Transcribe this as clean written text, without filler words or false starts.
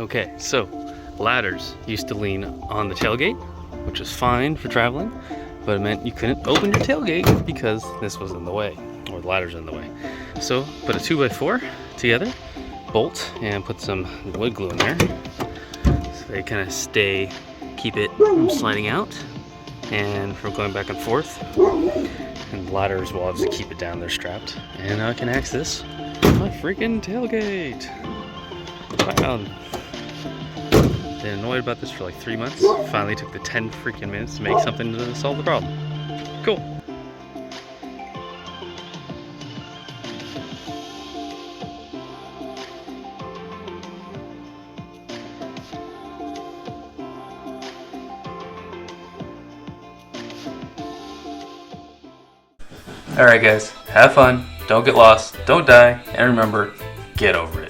Okay, so ladders used to lean on the tailgate, which was fine for traveling, but it meant you couldn't open your tailgate because this was in the way, or the ladder's in the way. So put a 2x4 together, bolt, and put some wood glue in there so they kind of keep it from sliding out and from going back and forth. And the ladders will obviously keep it down, they're strapped. And now I can access my freaking tailgate. Wow. Been annoyed about this for like 3 months. Finally took the 10 freaking minutes to make something to solve the problem. Cool. Alright guys, have fun, don't get lost, don't die, and remember, get over it.